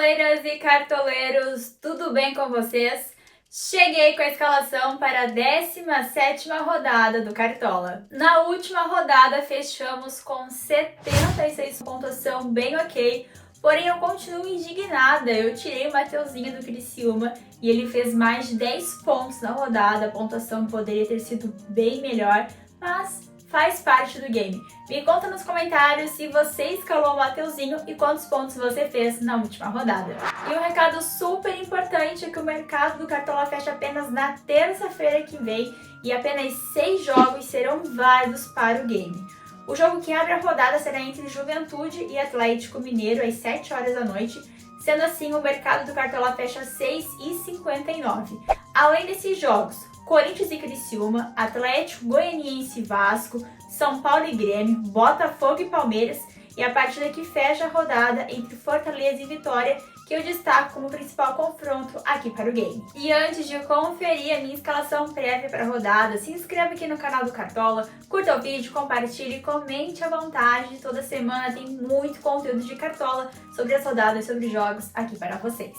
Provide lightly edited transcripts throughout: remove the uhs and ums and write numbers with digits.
Cartoleiras e cartoleiros, tudo bem com vocês? Cheguei com a escalação para a 17ª rodada do Cartola. Na última rodada fechamos com 76 pontuação bem ok, porém eu continuo indignada. Eu tirei o Mateuzinho do Criciúma e ele fez mais de 10 pontos na rodada, a pontuação poderia ter sido bem melhor, mas faz parte do game. Me conta nos comentários se você escalou o Mateuzinho e quantos pontos você fez na última rodada. E um recado super importante é que o mercado do Cartola fecha apenas na terça-feira que vem e apenas 6 jogos serão válidos para o game. O jogo que abre a rodada será entre Juventude e Atlético Mineiro às 7 horas da noite. Sendo assim, o mercado do Cartola fecha às 6h59. Além desses jogos, Corinthians e Criciúma, Atlético, Goianiense e Vasco, São Paulo e Grêmio, Botafogo e Palmeiras e a partida que fecha a rodada entre Fortaleza e Vitória, que eu destaco como principal confronto aqui para o game. E antes de conferir a minha escalação prévia para a rodada, se inscreva aqui no canal do Cartola, curta o vídeo, compartilhe e comente à vontade. Toda semana tem muito conteúdo de Cartola sobre as rodadas, sobre jogos aqui para vocês.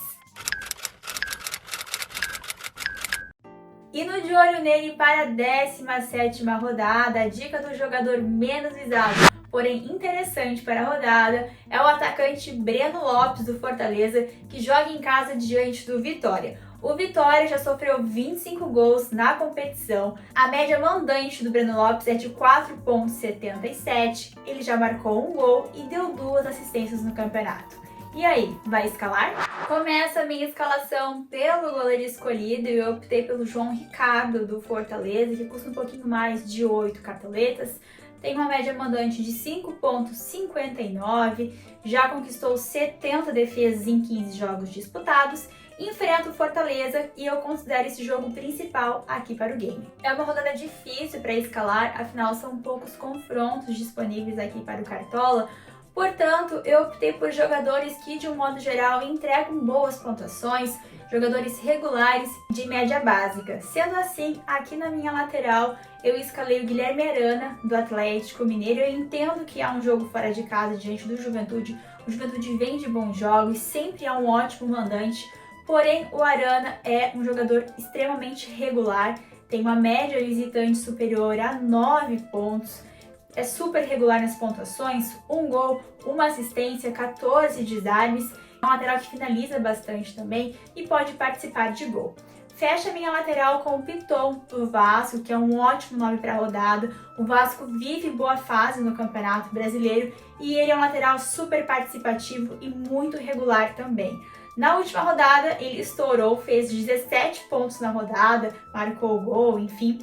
E no De Olho Nele para a 17ª rodada, a dica do jogador menos visado, porém interessante para a rodada, é o atacante Breno Lopes do Fortaleza, que joga em casa diante do Vitória. O Vitória já sofreu 25 gols na competição, a média mandante do Breno Lopes é de 4,77, ele já marcou um gol e deu 2 assistências no campeonato. E aí, vai escalar? Começa a minha escalação pelo goleiro escolhido e eu optei pelo João Ricardo do Fortaleza, que custa um pouquinho mais de 8 cartoletas. Tem uma média mandante de 5,59, já conquistou 70 defesas em 15 jogos disputados, enfrenta o Fortaleza e eu considero esse jogo principal aqui para o game. É uma rodada difícil para escalar, afinal são poucos confrontos disponíveis aqui para o Cartola. Portanto, eu optei por jogadores que, de um modo geral, entregam boas pontuações, jogadores regulares de média básica. Sendo assim, aqui na minha lateral, eu escalei o Guilherme Arana, do Atlético Mineiro. Eu entendo que há um jogo fora de casa diante do Juventude. O Juventude vem de bons jogos, sempre é um ótimo mandante. Porém, o Arana é um jogador extremamente regular, tem uma média visitante superior a 9 pontos. É super regular nas pontuações, um gol, uma assistência, 14 desarmes, é um lateral que finaliza bastante também e pode participar de gol. Fecha a minha lateral com o Piton do Vasco, que é um ótimo nome para a rodada. O Vasco vive boa fase no Campeonato Brasileiro e ele é um lateral super participativo e muito regular também. Na última rodada ele estourou, fez 17 pontos na rodada, marcou o gol, enfim.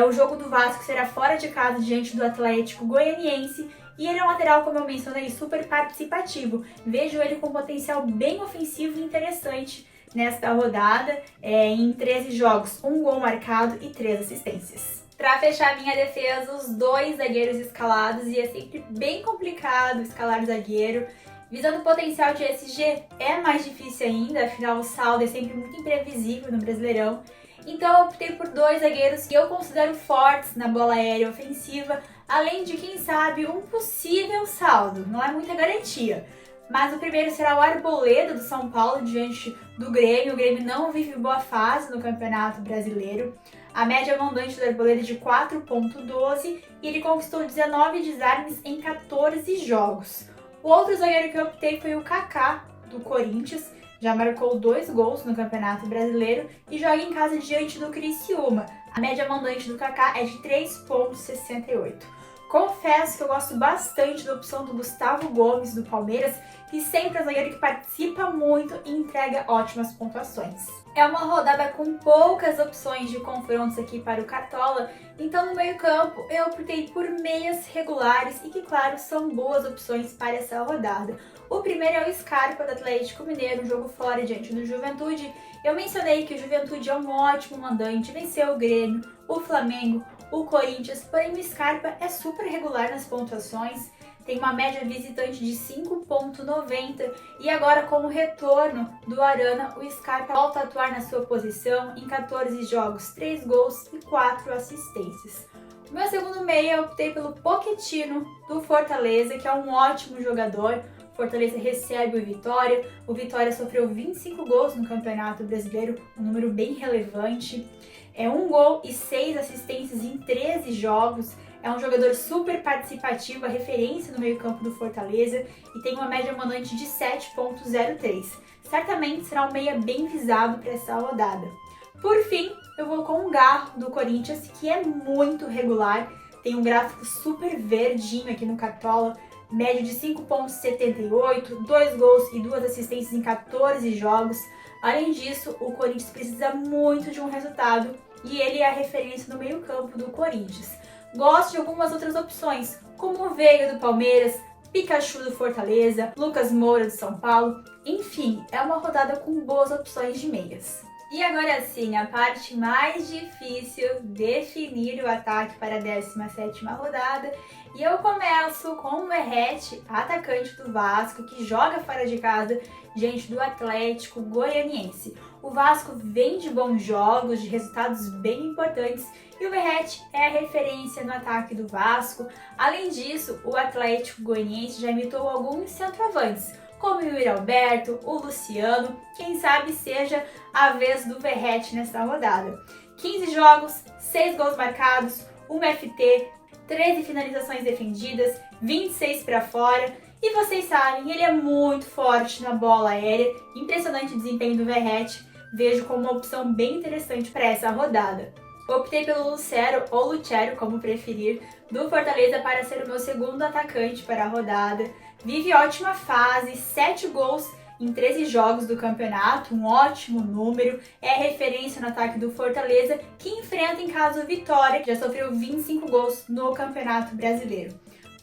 O jogo do Vasco será fora de casa diante do Atlético Goianiense e ele é um lateral, como eu mencionei, super participativo. Vejo ele com potencial bem ofensivo e interessante nesta rodada, em 13 jogos, um gol marcado e 3 assistências. Para fechar minha defesa, os 2 zagueiros escalados, e é sempre bem complicado escalar zagueiro. Visando o potencial de SG é mais difícil ainda, afinal o saldo é sempre muito imprevisível no Brasileirão. Então eu optei por 2 zagueiros que eu considero fortes na bola aérea ofensiva, além de, quem sabe, um possível saldo. Não é muita garantia. Mas o primeiro será o Arboleda do São Paulo diante do Grêmio. O Grêmio não vive boa fase no Campeonato Brasileiro. A média mandante do Arboleda é de 4,12 e ele conquistou 19 desarmes em 14 jogos. O outro zagueiro que eu optei foi o Kaká do Corinthians. Já marcou 2 gols no Campeonato Brasileiro e joga em casa diante do Criciúma. A média mandante do Kaká é de 3,68. Confesso que eu gosto bastante da opção do Gustavo Gomes do Palmeiras, que sempre é um zagueiro que participa muito e entrega ótimas pontuações. É uma rodada com poucas opções de confrontos aqui para o Cartola, então no meio-campo eu optei por meias regulares e que, claro, são boas opções para essa rodada. O primeiro é o Scarpa do Atlético Mineiro, um jogo fora diante do Juventude. Eu mencionei que o Juventude é um ótimo mandante, venceu o Grêmio, o Flamengo, o Corinthians, porém o Scarpa é super regular nas pontuações, tem uma média visitante de 5,90 e agora, com o retorno do Arana, o Scarpa volta a atuar na sua posição em 14 jogos, 3 gols e 4 assistências. O meu segundo meia eu optei pelo Pochettino do Fortaleza, que é um ótimo jogador. Fortaleza recebe o Vitória. O Vitória sofreu 25 gols no Campeonato Brasileiro, um número bem relevante. É 1 gol e 6 assistências em 13 jogos. É um jogador super participativo, a referência no meio-campo do Fortaleza e tem uma média mandante de 7,03. Certamente será um meia bem visado para essa rodada. Por fim, eu vou com o Garro do Corinthians, que é muito regular. Tem um gráfico super verdinho aqui no Cartola, média de 5,78, 2 gols e 2 assistências em 14 jogos. Além disso, o Corinthians precisa muito de um resultado e ele é a referência no meio-campo do Corinthians. Gosto de algumas outras opções, como o Veiga do Palmeiras, Pikachu do Fortaleza, Lucas Moura do São Paulo. Enfim, é uma rodada com boas opções de meias. E agora sim, a parte mais difícil, definir o ataque para a 17ª rodada. E eu começo com o Verratti, atacante do Vasco, que joga fora de casa diante do Atlético Goianiense. O Vasco vem de bons jogos, de resultados bem importantes, e o Verratti é a referência no ataque do Vasco. Além disso, o Atlético Goianiense já imitou alguns centroavantes, como o Yuri Alberto, o Luciano, quem sabe seja a vez do Verratti nesta rodada. 15 jogos, 6 gols marcados, 1 FT, 13 finalizações defendidas, 26 para fora. E vocês sabem, ele é muito forte na bola aérea, impressionante o desempenho do Verratti, vejo como uma opção bem interessante para essa rodada. Optei pelo Lucero, ou Lucero, como preferir, do Fortaleza para ser o meu segundo atacante para a rodada. Vive ótima fase, 7 gols em 13 jogos do campeonato, um ótimo número. É referência no ataque do Fortaleza, que enfrenta em casa o Vitória, que já sofreu 25 gols no Campeonato Brasileiro.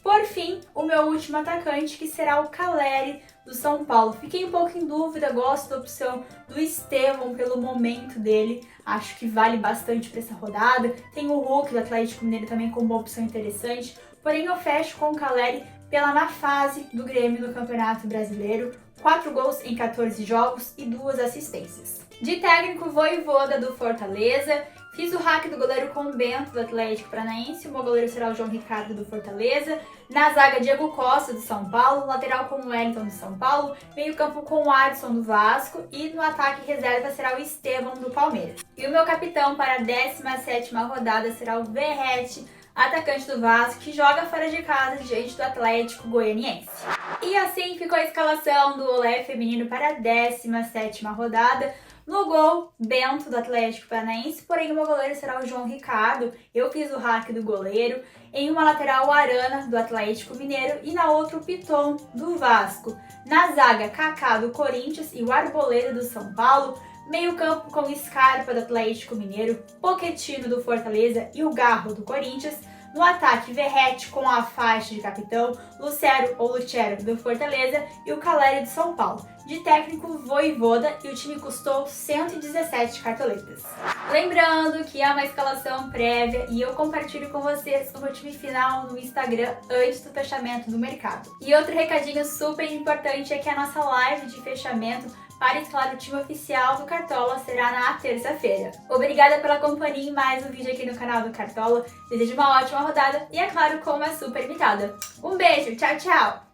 Por fim, o meu último atacante, que será o Caleri do São Paulo. Fiquei um pouco em dúvida, gosto da opção do Estevão pelo momento dele. Acho que vale bastante para essa rodada. Tem o Hulk do Atlético Mineiro também como uma opção interessante. Porém, eu fecho com o Caleri pela má fase do Grêmio no Campeonato Brasileiro. 4 gols em 14 jogos e 2 assistências. De técnico, Vojvoda do Fortaleza. Fiz o hack do goleiro com o Bento do Atlético Paranaense. O meu goleiro será o João Ricardo do Fortaleza. Na zaga, Diego Costa do São Paulo. Lateral com o Wellington do São Paulo. Meio campo com o Adson do Vasco. E no ataque reserva será o Estevão do Palmeiras. E o meu capitão para a 17ª rodada será o Verratti, atacante do Vasco, que joga fora de casa diante do Atlético Goianiense. E assim ficou a escalação do Olé feminino para a 17ª rodada. No gol, Bento do Atlético Paranaense, porém o meu goleiro será o João Ricardo. Eu fiz o hack do goleiro. Em uma lateral, o Arana do Atlético Mineiro e na outra, o Piton do Vasco. Na zaga, Kaká do Corinthians e o Arboleda do São Paulo. Meio campo com Scarpa do Atlético Mineiro, Pochettino do Fortaleza e o Garro do Corinthians. No ataque, Verratti com a faixa de capitão, Lucero ou Lucero do Fortaleza e o Caleri do São Paulo. De técnico, Vojvoda, e o time custou 117 cartoletas. Lembrando que há uma escalação prévia e eu compartilho com vocês o meu time final no Instagram antes do fechamento do mercado. E outro recadinho super importante é que a nossa live de fechamento para escalar o time oficial do Cartola será na terça-feira. Obrigada pela companhia em mais um vídeo aqui no canal do Cartola. Desejo uma ótima rodada e, é claro, como é super limitada. Um beijo, tchau, tchau!